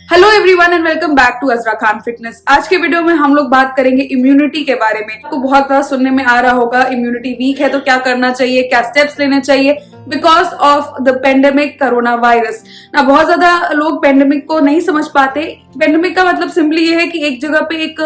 Hello everyone and welcome back to Azra Khan fitness. आज के video में हम लोग बात करेंगे इम्यूनिटी के बारे में। आपको बहुत बार सुनने में आ रहा होगा इम्यूनिटी वीक है तो क्या करना चाहिए, क्या स्टेप्स लेने चाहिए because of the pandemic corona virus. ना बहुत ज्यादा लोग पेंडेमिक को नहीं समझ पाते। पेंडेमिक का मतलब सिंपली ये है कि एक जगह पे एक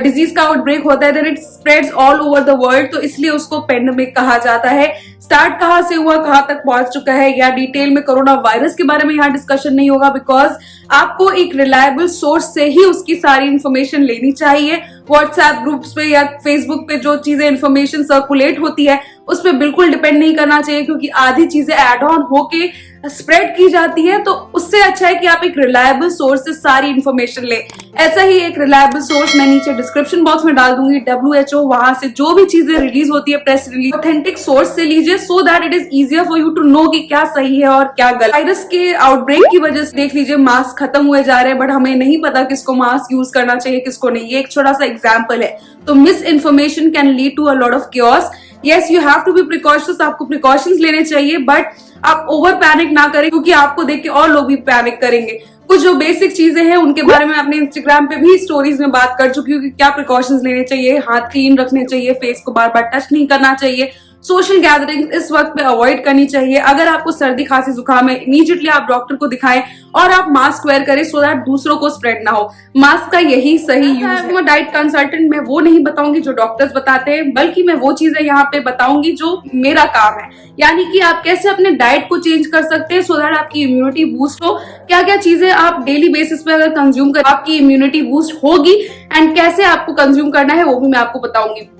डिजीज का आउटब्रेक होता है, then it spreads all over the world, तो इसलिए उसको पेंडेमिक कहा जाता है। स्टार्ट कहाँ से हुआ, कहाँ तक पहुंच चुका है, या डिटेल में कोरोना वायरस के बारे में यहाँ डिस्कशन नहीं होगा बिकॉज आपको एक रिलायबल सोर्स से ही उसकी सारी इंफॉर्मेशन लेनी चाहिए। व्हाट्सएप ग्रुप्स पे या फेसबुक पे जो चीजें इंफॉर्मेशन सर्कुलेट होती है उस पर बिल्कुल डिपेंड नहीं करना चाहिए, क्योंकि आधी चीजें एड ऑन होके स्प्रेड की जाती है। तो उससे अच्छा है कि आप एक रिलायबल सोर्स से सारी इंफॉर्मेशन ले। ऐसा ही एक रिलायबल सोर्स मैं नीचे डिस्क्रिप्शन बॉक्स में डाल दूंगी, WHO, वहां से जो भी चीजें रिलीज होती है प्रेस रिलीज ऑथेंटिक सोर्स से लीजिए, so that it is easier for you to know कि क्या सही है और क्या गलत। वायरस के आउटब्रेक की वजह से देख लीजिए मास्क खत्म हुए जा रहे हैं, बट हमें नहीं पता किसको मास्क यूज करना चाहिए किसको नहीं। ये एक छोटा सा एग्जाम्पल है। तो misinformation can lead to a lot of cures. Yes, you have to be precautions, आपको प्रिकॉशंस लेने चाहिए, बट आप ओवर पैनिक ना करें, क्योंकि आपको देख के और लोग भी पैनिक करेंगे। कुछ जो बेसिक चीजें हैं उनके बारे में अपने इंस्टाग्राम पे भी स्टोरीज में बात कर चुकी हूँ कि क्या प्रिकॉशंस लेने चाहिए। हाथ क्लीन रखने चाहिए, फेस को बार बार टच नहीं करना चाहिए, सोशल गैदरिंग इस वक्त पे अवॉइड करनी चाहिए। अगर आपको सर्दी खांसी जुकाम है, इमीडिएटली आप डॉक्टर को दिखाएं और आप मास्क वेयर करें सो दैट दूसरों को स्प्रेड ना हो। मास्क का यही सही यूज है। डाइट कंसल्टेंट मैं वो नहीं बताऊंगी जो डॉक्टर्स बताते हैं, बल्कि मैं वो चीजें यहाँ पे बताऊंगी जो मेरा काम है, यानी कि आप कैसे अपने डाइट को चेंज कर सकते हैं सो दैट आपकी इम्यूनिटी बूस्ट हो। क्या क्या चीजें आप डेली बेसिस पे अगर कंज्यूम कर आपकी इम्यूनिटी बूस्ट होगी, एंड कैसे आपको कंज्यूम करना है वो भी मैं आपको बताऊंगी।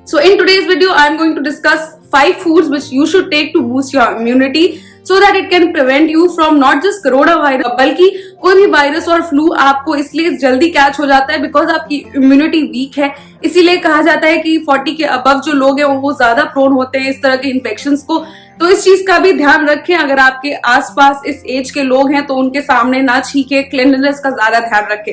So in today's video, I am going to discuss 5 foods which you should take to boost your immunity so that it can prevent you from not just coronavirus, बल्कि कोई भी वायरस और फ्लू आपको इसलिए जल्दी कैच हो जाता है बिकॉज आपकी इम्यूनिटी वीक है। इसीलिए कहा जाता है कि 40 के अबव जो लोग हैं वो ज्यादा प्रोन होते हैं इस तरह के इन्फेक्शंस को। तो इस चीज का भी ध्यान रखें। अगर आपके आसपास इस एज के लोग हैं तो उनके सामने ना छींके, क्लीनलीनेस का ज्यादा ध्यान रखें।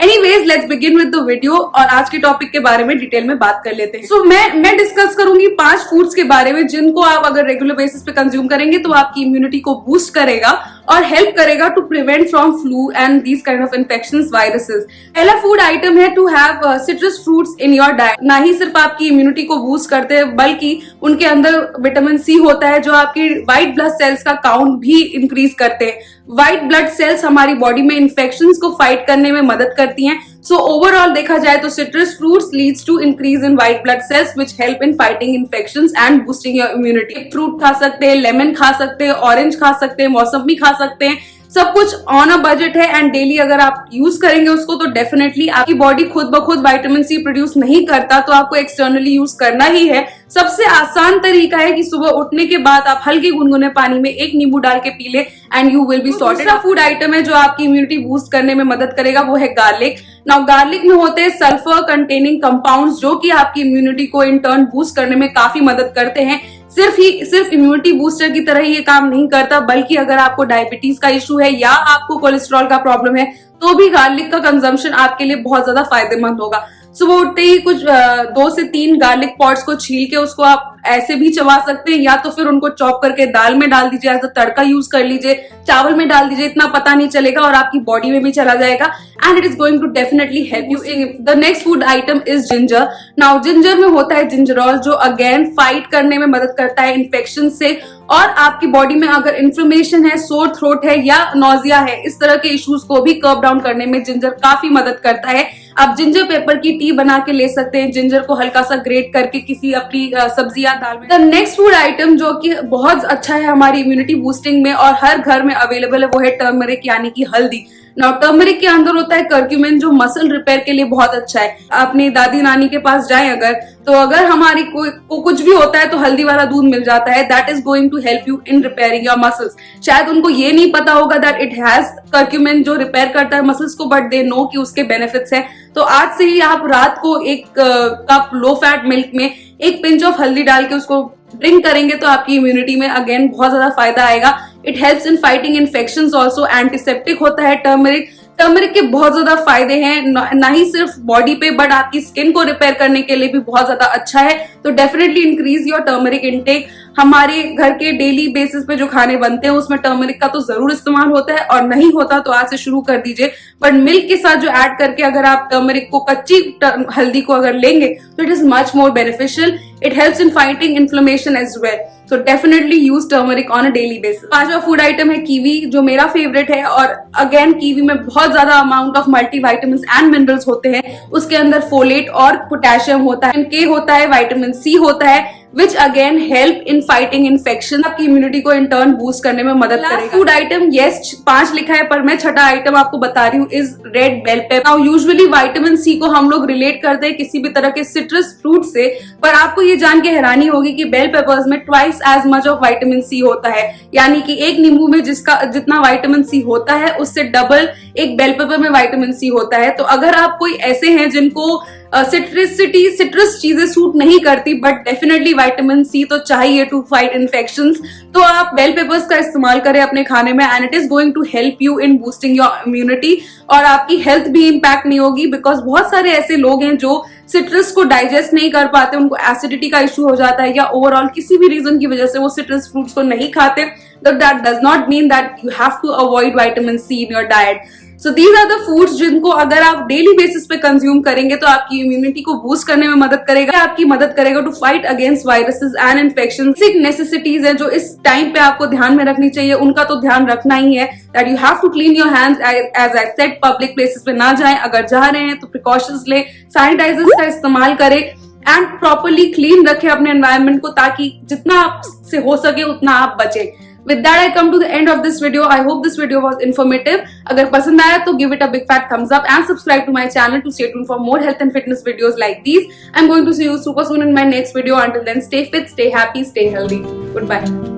Anyways, let's begin with the video और आज के टॉपिक के बारे में डिटेल में बात कर लेते हैं। सो मैं डिस्कस करूंगी 5 फूड्स के बारे में जिनको आप अगर रेगुलर बेसिस पे कंज्यूम करेंगे तो आपकी इम्यूनिटी को बूस्ट करेगा और हेल्प करेगा to prevent from flu and these kind of infections, viruses. पहला फूड आइटम है to have citrus fruits in your diet. ना ही सिर्फ आपकी इम्यूनिटी को बूस्ट करते हैं बल्कि उनके अंदर विटामिन सी होता है जो आपकी व्हाइट ब्लड सेल्स का काउंट भी इंक्रीज करते हैं। व्हाइट ब्लड सेल्स हमारी बॉडी में इन्फेक्शंस को फाइट करने में मदद करती हैं। सो ओवरऑल देखा जाए तो citrus fruits leads to increase in white blood cells which help in fighting infections and boosting your immunity. Fruit खा सकते हैं, लेमन खा सकते हैं, ऑरेंज खा सकते हैं, मौसमी खा सकते हैं, सब कुछ ऑन अ बजट है। एंड डेली अगर आप यूज करेंगे उसको तो डेफिनेटली आपकी बॉडी खुद ब खुद विटामिन सी प्रोड्यूस नहीं करता, तो आपको एक्सटर्नली यूज करना ही है। सबसे आसान तरीका है कि सुबह उठने के बाद आप हल्के गुनगुने पानी में 1 नींबू डाल के पी ले and you will be sorted. दूसरा फूड आइटम है जो आपकी इम्यूनिटी बूस्ट करने में मदद करेगा, वो है गार्लिक। नाउ गार्लिक में होते हैं सल्फर कंटेनिंग कंपाउंड्स जो कि आपकी इम्यूनिटी को इन टर्न बूस्ट करने में काफी मदद करते हैं। सिर्फ इम्यूनिटी बूस्टर की तरह ये काम नहीं करता, बल्कि अगर आपको डायबिटीज का इशू है या आपको कोलेस्ट्रॉल का प्रॉब्लम है तो भी गार्लिक का कंजम्पशन आपके लिए बहुत ज्यादा फायदेमंद होगा। सुबह उठते ही कुछ 2 से 3 गार्लिक पॉट्स को छील के उसको आप ऐसे भी चबा सकते हैं, या तो फिर उनको चॉप करके दाल में डाल दीजिए, एज अ तड़का यूज कर लीजिए, चावल में डाल दीजिए, इतना पता नहीं चलेगा और आपकी बॉडी में भी चला जाएगा and it is going to definitely help you. The next food item is ginger. Now ginger में होता है जिंजरॉल जो अगेन फाइट करने में मदद करता है इन्फेक्शन से, और आपकी बॉडी में अगर इन्फ्लेमेशन है, सोर थ्रोट है या नोजिया है, इस तरह के इश्यूज को भी कर्ब डाउन करने में जिंजर काफी मदद करता है। आप जिंजर पेपर की टी बना के ले सकते हैं, जिंजर को हल्का सा ग्रेट करके किसी अपनी सब्जी या दाल में। द नेक्स्ट फूड आइटम जो कि बहुत अच्छा है हमारी इम्यूनिटी बूस्टिंग में और हर घर में अवेलेबल है, वो है टर्मरिक यानी कि हल्दी। नाउ टर्मरिक के अंदर होता है कर्क्यूमिन जो मसल रिपेयर के लिए बहुत अच्छा है। अपनी दादी नानी के पास जाएं अगर हमारी को कुछ भी होता है तो हल्दी वाला दूध मिल जाता है, that is going to help you in repairing your muscles. शायद उनको ये नहीं पता होगा दैट इट हैज कर्क्यूमिन जो रिपेयर करता है मसल्स को, बट दे नो कि उसके बेनिफिट्स हैं। तो आज से ही आप रात को 1 कप लो फैट मिल्क में 1 पिंच ऑफ हल्दी डाल के उसको ड्रिंक करेंगे तो आपकी इम्यूनिटी में अगेन बहुत ज्यादा फायदा आएगा। It helps in fighting infections also. Antiseptic होता है टर्मरिक, टर्मरिक के बहुत ज्यादा फायदे हैं, ना ही सिर्फ बॉडी पे बट आपकी स्किन को रिपेयर करने के लिए भी बहुत ज्यादा अच्छा है। तो definitely increase your turmeric intake. हमारे घर के डेली बेसिस पे जो खाने बनते हैं उसमें टर्मरिक का तो जरूर इस्तेमाल होता है, और नहीं होता तो आज से शुरू कर दीजिए। बट मिल्क के साथ जो ऐड करके अगर आप टर्मरिक को, कच्ची हल्दी को अगर लेंगे तो it is much more beneficial. It helps in fighting inflammation as well. So definitely use turmeric on a daily basis. पांचवा फूड आइटम है कीवी, जो मेरा फेवरेट है। और अगेन कीवी में बहुत ज्यादा amount of multivitamins and minerals होते हैं। उसके अंदर फोलेट और पोटेशियम होता है, के होता है, विटामिन सी होता है, which again help in fighting infection। आपकी इम्यूनिटी को इन टर्न बूस्ट करने में मदद करेगा। फूड आइटम, यस 5 लिखा है पर मैं छठा आइटम आपको बता रही हूँ, is red bell pepper. Now usually vitamin C को हम लोग रिलेट करते हैं किसी भी तरह के सिट्रस फ्रूट से, पर आपको ये जान के हैरानी होगी कि बेल पेपर्स में twice as much of vitamin C होता है। यानी कि एक नींबू में जिसका जितना विटामिन सी होता है उससे डबल एक बेल पेपर में विटामिन सी होता है। तो अगर आप कोई ऐसे हैं जिनको सिट्रस चीजें सूट नहीं करती बट डेफिनेटली विटामिन सी तो चाहिए टू फाइट इन्फेक्शंस, तो आप बेल पेपर्स का इस्तेमाल करें अपने खाने में, and it is going to help you in boosting your immunity. और आपकी हेल्थ भी इम्पैक्ट नहीं होगी, बिकॉज बहुत सारे ऐसे लोग हैं जो सिट्रस को डाइजेस्ट नहीं कर पाते, उनको एसिडिटी का इश्यू हो जाता है, या ओवरऑल किसी भी रीजन की वजह से वो सिट्रस फ्रूट्स को नहीं खाते। That does not mean that you have to avoid vitamin C in your diet. So these are the foods जिनको अगर आप डेली बेसिस पे कंज्यूम करेंगे तो आपकी इम्यूनिटी को बूस्ट करने में मदद करेगा, आपकी मदद करेगा to fight against viruses and infection. Basic necessities है जो इस टाइम पे आपको ध्यान में रखनी चाहिए, उनका तो ध्यान रखना ही है। That you have to clean your hands, as I said, public places पे ना जाएं, अगर जा रहे हैं तो प्रिकॉशंस ले, सैनिटाइजर्स का इस्तेमाल करें, एंड प्रॉपरली क्लीन रखें अपने एनवायरमेंट को, ताकि जितना आपसे हो सके उतना आप बचे। With that, I come to the end of this video. I hope this video was informative. अगर पसंद आया तो give it a big fat thumbs up and subscribe to my channel to stay tuned for more health and fitness videos like these. I'm going to see you super soon in my next video. Until then, stay fit, stay happy, stay healthy. Goodbye.